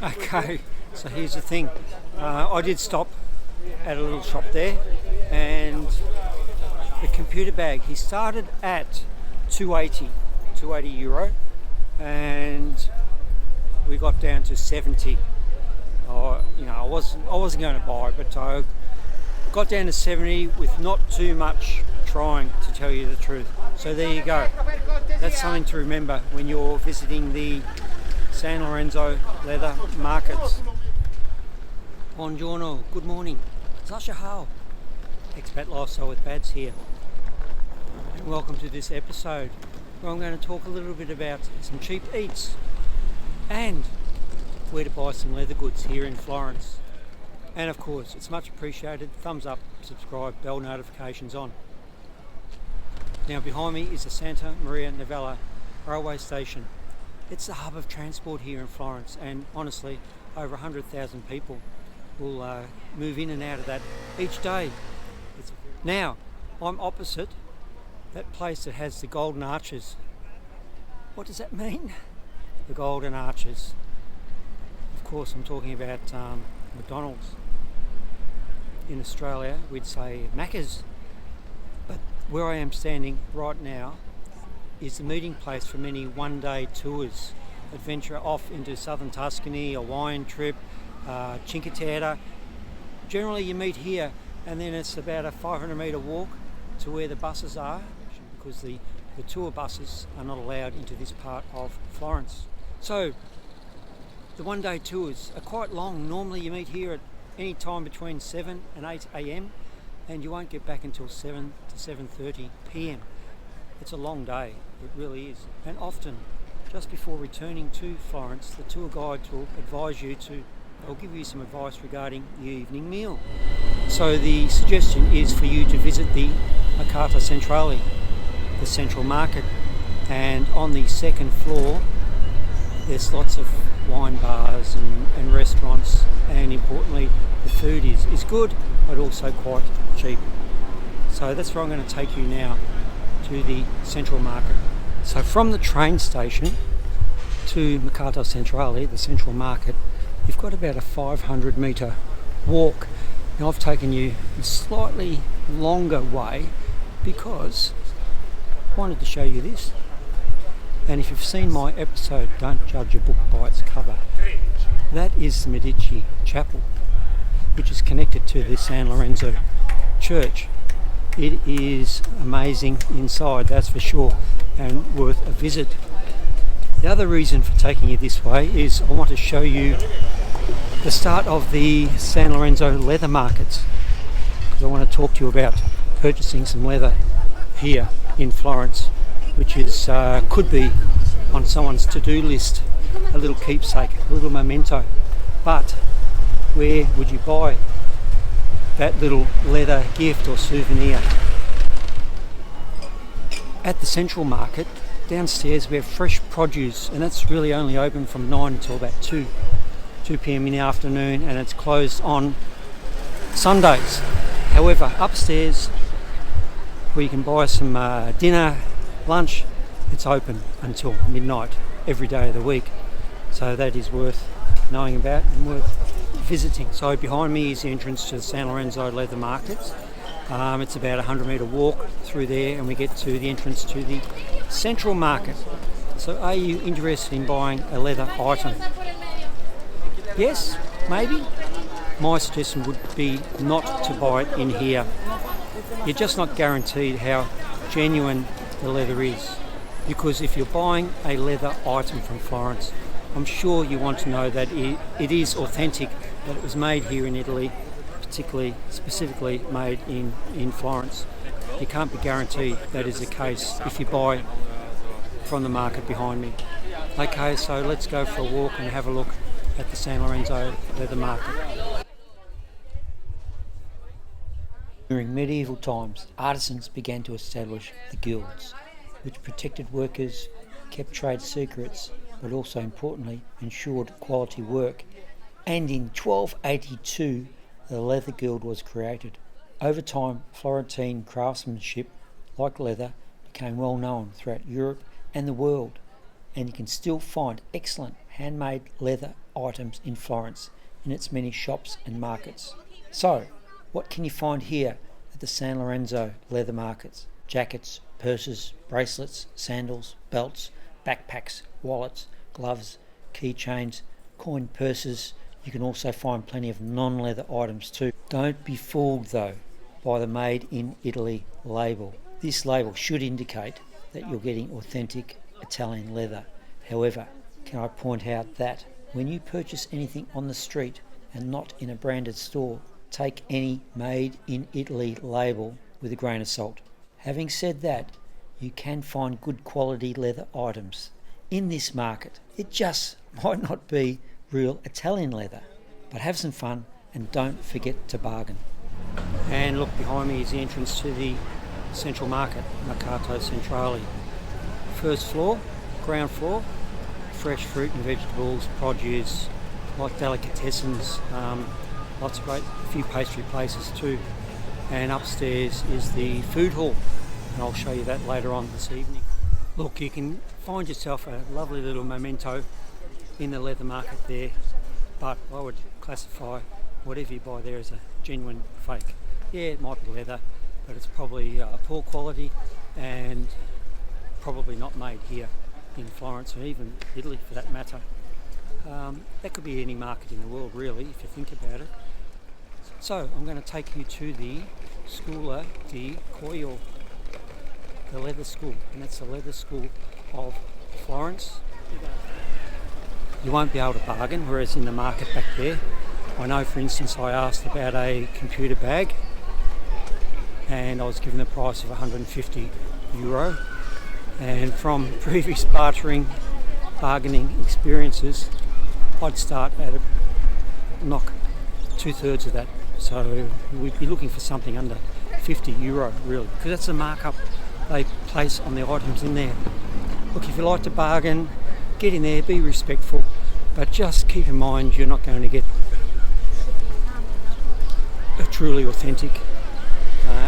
Okay, so here's the thing. I did stop at a little shop there, and the computer bag, he started at 280 euro, and we got down to 70. I wasn't going to buy, but I got down to 70 with not too much trying, to tell you the truth. So there you go. That's something to remember when you're visiting the San Lorenzo leather markets. Buongiorno, good morning. Sasha Hao, Expat Lifestyle with Bads here. And welcome to this episode where I'm going to talk a little bit about some cheap eats and where to buy some leather goods here in Florence. And of course, it's much appreciated. Thumbs up, subscribe, bell notifications on. Now behind me is the Santa Maria Novella railway station. It's the hub of transport here in Florence, and honestly, over 100,000 people will move in and out of that each day. Now, I'm opposite that place that has the golden arches. What does that mean? The golden arches. Of course, I'm talking about McDonald's. In Australia, we'd say Macca's. But where I am standing right now is the meeting place for many one-day tours that venture off into southern Tuscany, a wine trip, Cinque Terre. Generally you meet here, and then it's about a 500-metre walk to where the buses are, because the tour buses are not allowed into this part of Florence. So the one-day tours are quite long. Normally you meet here at any time between 7 and 8 a.m. and you won't get back until 7 to 7:30 p.m. It's a long day, it really is. And often, just before returning to Florence, the tour guides will advise you they'll give you some advice regarding the evening meal. So the suggestion is for you to visit the Mercato Centrale, the central market, and on the second floor there's lots of wine bars and restaurants, and importantly the food is good but also quite cheap. So that's where I'm going to take you now, to the central market. So from the train station to Mercato Centrale, the central market, you've got about a 500-metre walk. Now I've taken you a slightly longer way because I wanted to show you this. And if you've seen my episode, Don't Judge a Book by its Cover, that is the Medici Chapel, which is connected to the San Lorenzo Church. It is amazing inside, that's for sure, and worth a visit. The other reason for taking you this way is I want to show you the start of the San Lorenzo leather markets, because I want to talk to you about purchasing some leather here in Florence, which is could be on someone's to-do list, a little keepsake, a little memento. But where would you buy that little leather gift or souvenir? At the central market, downstairs we have fresh produce, and that's really only open from 9 until about 2 p.m. in the afternoon, and it's closed on Sundays. However, upstairs where you can buy some dinner, lunch, it's open until midnight every day of the week. So that is worth knowing about and worth visiting. So behind me is the entrance to the San Lorenzo leather markets. It's about a 100-metre walk through there, and we get to the entrance to the central market. So are you interested in buying a leather item? Yes, maybe. My suggestion would be not to buy it in here. You're just not guaranteed how genuine the leather is, because if you're buying a leather item from Florence, I'm sure you want to know that it is authentic, that it was made here in Italy, specifically made in Florence. You can't be guaranteed that is the case if you buy from the market behind me. Okay, so let's go for a walk and have a look at the San Lorenzo leather market. During medieval times, artisans began to establish the guilds, which protected workers, kept trade secrets, but also importantly ensured quality work. And in 1282, the leather guild was created. Over time, Florentine craftsmanship, like leather, became well known throughout Europe and the world, and you can still find excellent handmade leather items in Florence in its many shops and markets. So, what can you find here at the San Lorenzo leather markets? Jackets, purses, bracelets, sandals, belts, backpacks, wallets, gloves, keychains, coin purses. You can also find plenty of non-leather items too. Don't be fooled though by the Made in Italy label. This label should indicate that you're getting authentic Italian leather. However, can I point out that when you purchase anything on the street and not in a branded store, take any Made in Italy label with a grain of salt. Having said that, you can find good quality leather items in this market. It just might not be real Italian leather, but have some fun and don't forget to bargain. And look, behind me is the entrance to the central market, Mercato Centrale. First floor, ground floor, fresh fruit and vegetables, produce, like delicatessens, lots of great, a few pastry places too. And upstairs is the food hall, and I'll show you that later on this evening. Look, you can find yourself a lovely little memento in the leather market there, but I would classify whatever you buy there as a genuine fake. Yeah, it might be leather, but it's probably poor quality and probably not made here in Florence, or even Italy for that matter. That could be any market in the world really, if you think about it. So I'm going to take you to the Scuola del Cuoio, the leather school, and that's the leather school of Florence. You won't be able to bargain, whereas in the market back there, I know for instance I asked about a computer bag and I was given the price of €150, and from previous bargaining experiences, I'd start at a knock 2/3 of that. So we'd be looking for something under €50 really, because that's the markup they place on the items in there. Look, if you like to bargain, get in there, be respectful, but just keep in mind you're not going to get a truly authentic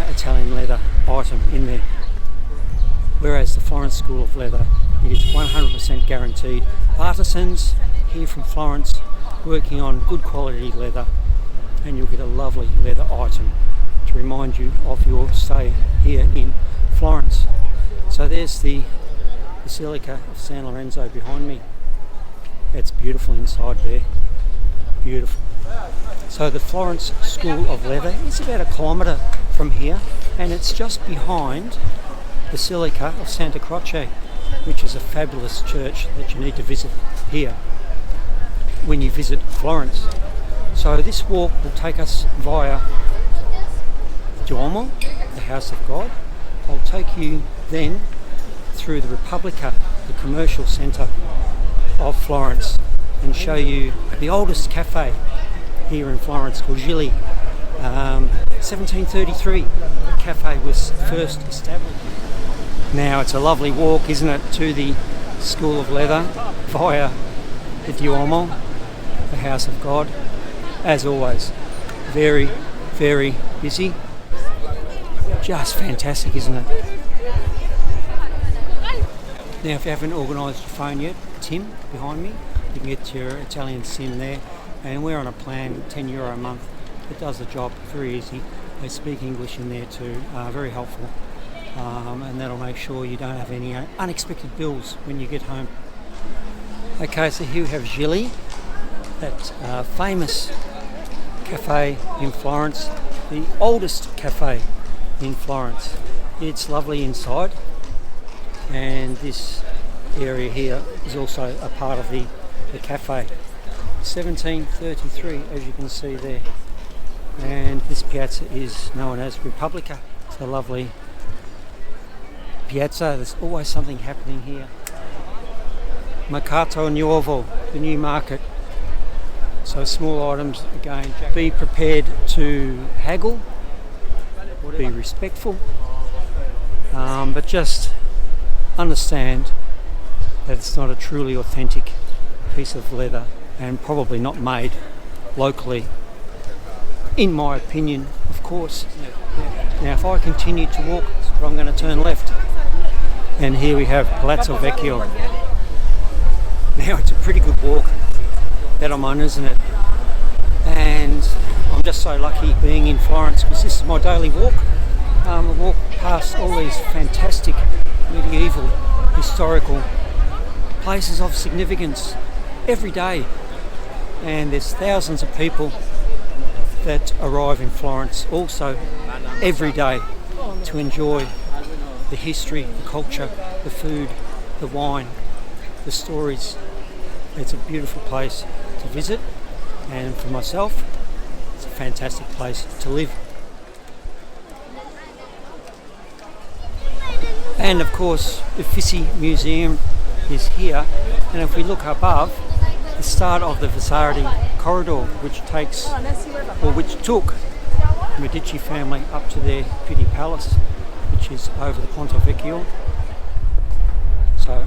Italian leather item in there. Whereas the Florence School of Leather, it is 100% guaranteed. Artisans here from Florence working on good quality leather, and you'll get a lovely leather item to remind you of your stay here in Florence. So there's the Basilica of San Lorenzo behind me. It's beautiful inside there, beautiful. So the Florence School of Leather is about 1 kilometre from here, and it's just behind Basilica of Santa Croce, which is a fabulous church that you need to visit here when you visit Florence. So this walk will take us via Duomo, the House of God. I'll take you then through the Repubblica, the commercial centre of Florence, and show you the oldest cafe here in Florence called Gilli. 1733 the cafe was first established. Now it's a lovely walk, isn't it, to the School of Leather via the Duomo, the House of God. As always, very, very busy. Just fantastic, isn't it? Now, if you haven't organised your phone yet, Tim behind me, you can get your Italian SIM there, and we're on a plan, €10 a month. It does the job very easy. They speak English in there too, very helpful, and that'll make sure you don't have any unexpected bills when you get home. Okay, so here we have Gilli, that famous cafe in Florence, the oldest cafe in Florence. It's lovely inside, and this area here is also a part of the cafe. 1733, as you can see there, and this piazza is known as Repubblica. It's a lovely piazza. There's always something happening here. Mercato Nuovo, the new market. So small items, again, be prepared to haggle, be respectful, but just understand that it's not a truly authentic piece of leather and probably not made locally, in my opinion, of course. Now if I continue to walk, I'm going to turn left, and here we have Palazzo Vecchio. Now it's a pretty good walk. that I'm on, isn't it? And I'm just so lucky being in Florence because this is my daily walk. I walk past all these fantastic medieval, historical places of significance every day. And there's thousands of people that arrive in Florence also every day to enjoy the history, the culture, the food, the wine, the stories. It's a beautiful place to visit, and for myself, it's a fantastic place to live. And of course, the Uffizi Museum is here, and if we look above, the start of the Vasardi corridor, which took the Medici family up to their Pitti Palace, which is over the Ponte Vecchio. So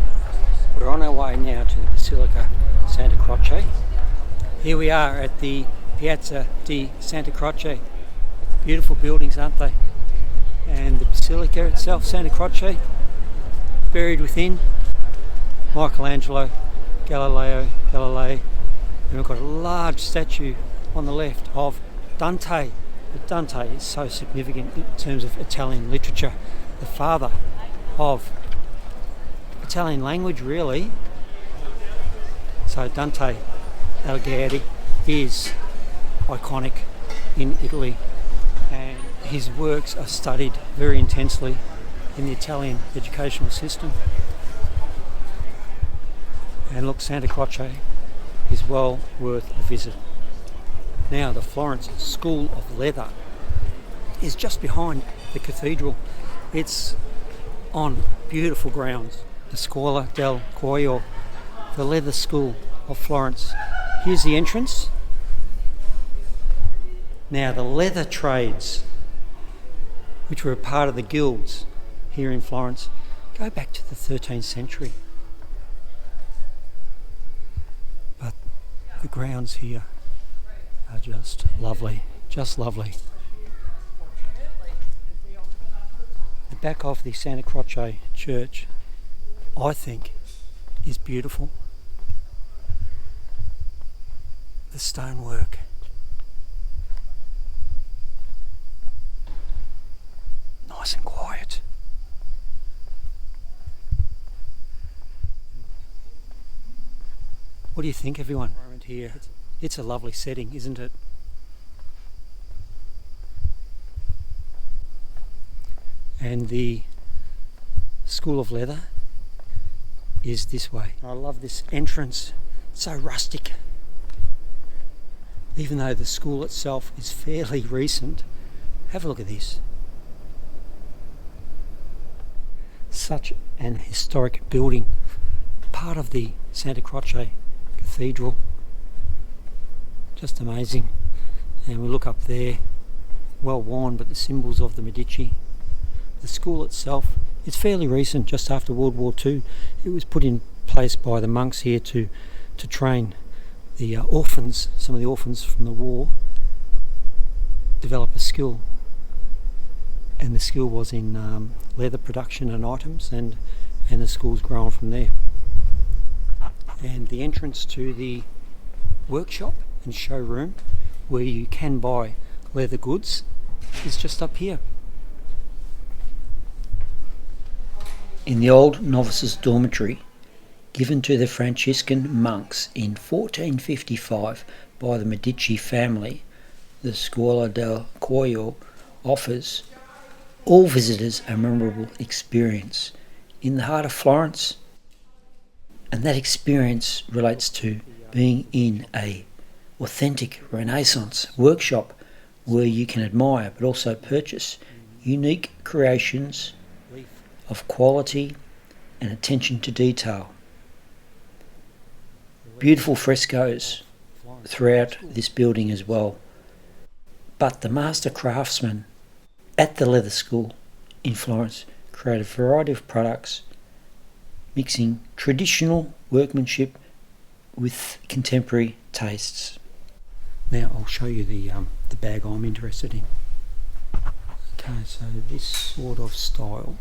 we're on our way now to the Basilica Santa Croce. Here we are at the Piazza di Santa Croce. Beautiful buildings, aren't they? And the Basilica itself, Santa Croce, buried within Michelangelo, Galilei, and we've got a large statue on the left of Dante. But Dante is so significant in terms of Italian literature, the father of Italian language, really. So Dante Alighieri is iconic in Italy, and his works are studied very intensely in the Italian educational system. And look, Santa Croce is well worth a visit. Now, the Florence School of Leather is just behind the cathedral. It's on beautiful grounds. The Scuola del Cuoio, the leather school of Florence. Here's the entrance. Now, the leather trades, which were a part of the guilds here in Florence, go back to the 13th century. But the grounds here are just lovely, just lovely. The back of the Santa Croce church, I think, is beautiful. The stonework. Nice and quiet. What do you think, everyone? Here, it's a lovely setting, isn't it? And the School of Leather is this way. I love this entrance, it's so rustic. Even though the school itself is fairly recent, have a look at this. Such an historic building, part of the Santa Croce Cathedral. Just amazing. And we look up there, well worn, but the symbols of the Medici. The school itself, it's fairly recent, just after World War II. It was put in place by the monks here to train the orphans, some of the orphans from the war, develop a skill. And the skill was in leather production and items, and the school's grown from there. And the entrance to the workshop and showroom where you can buy leather goods is just up here. In the old novices' dormitory given to the Franciscan monks in 1455 by the Medici family, the Scuola del Cuoio offers all visitors a memorable experience in the heart of Florence, and that experience relates to being in a authentic Renaissance workshop where you can admire but also purchase unique creations of quality and attention to detail. Beautiful frescoes throughout this building as well. But the master craftsmen at the leather school in Florence create a variety of products mixing traditional workmanship with contemporary tastes. Now I'll show you the bag I'm interested in. Okay, so this sort of style.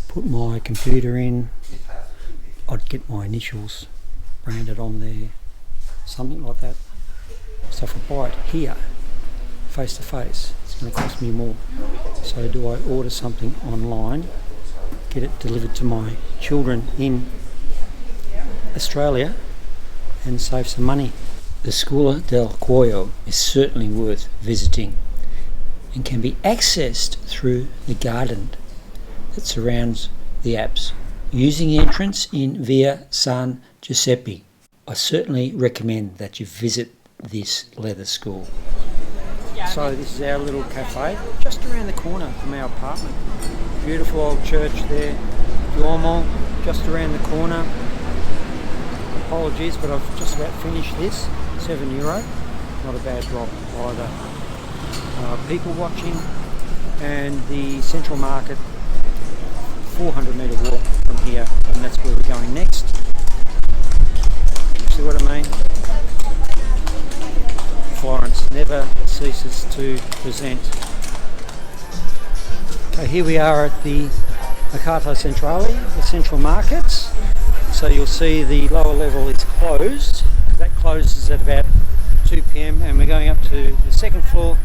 Put my computer in, I'd get my initials branded on there, something like that. So if I buy it here, face to face, it's going to cost me more. So do I order something online, get it delivered to my children in Australia and save some money? The Scuola del Cuoio is certainly worth visiting and can be accessed through the garden that surrounds the apse, using the entrance in Via San Giuseppe. I certainly recommend that you visit this leather school. So this is our little cafe just around the corner from our apartment. Beautiful old church there, Duomo, just around the corner. Apologies, but I've just about finished this. €7, not a bad drop either. People watching, and the central market, 400 metre walk from here, and that's where we're going next. See what I mean? Florence never ceases to present. Okay, here we are at the Mercato Centrale, the central markets. So you'll see the lower level is closed. That closes at about 2 p.m. and we're going up to the second floor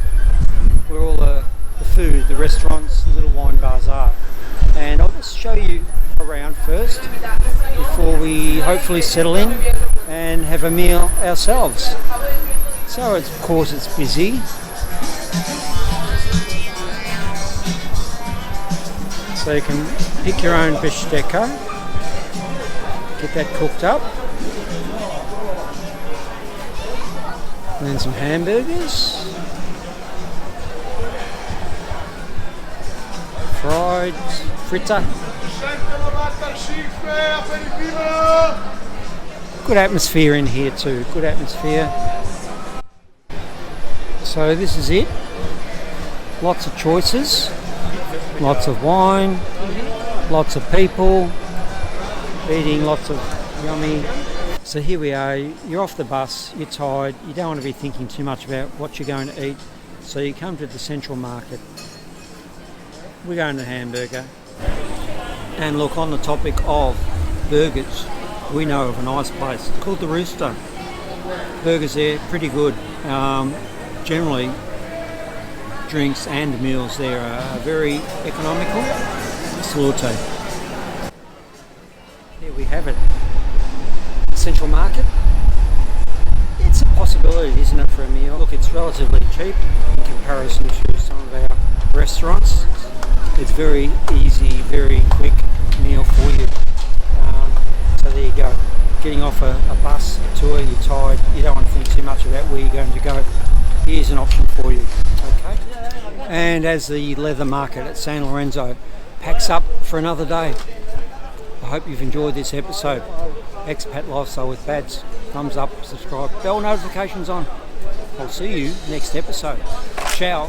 where all the food, the restaurants, the little wine bars are. And I'll just show you around first before we hopefully settle in and have a meal ourselves. So of course it's busy. So you can pick your own bistecca, get that cooked up. And then some hamburgers, fried, fritta. Good atmosphere in here too, good atmosphere. So this is it. Lots of choices, lots of wine, lots of people, eating lots of yummy. So here we are, you're off the bus, you're tired, you don't want to be thinking too much about what you're going to eat. So you come to the central market. We're going to hamburger. And look, on the topic of burgers, we know of a nice place called the Rooster. Burgers there, pretty good. Generally, drinks and meals there are very economical. Salute. Here we have it. Central Market. It's a possibility, isn't it, for a meal? Look, it's relatively cheap in comparison to some of our restaurants. It's very easy, very quick meal for you. So there you go. Getting off a bus tour, you're tired, you don't want to think too much about where you're going to go. Here's an option for you. Okay. And as the leather market at San Lorenzo packs up for another day, I hope you've enjoyed this episode. Expat Lifestyle with Bads. Thumbs up, subscribe, bell notifications on. I'll see you next episode. Ciao.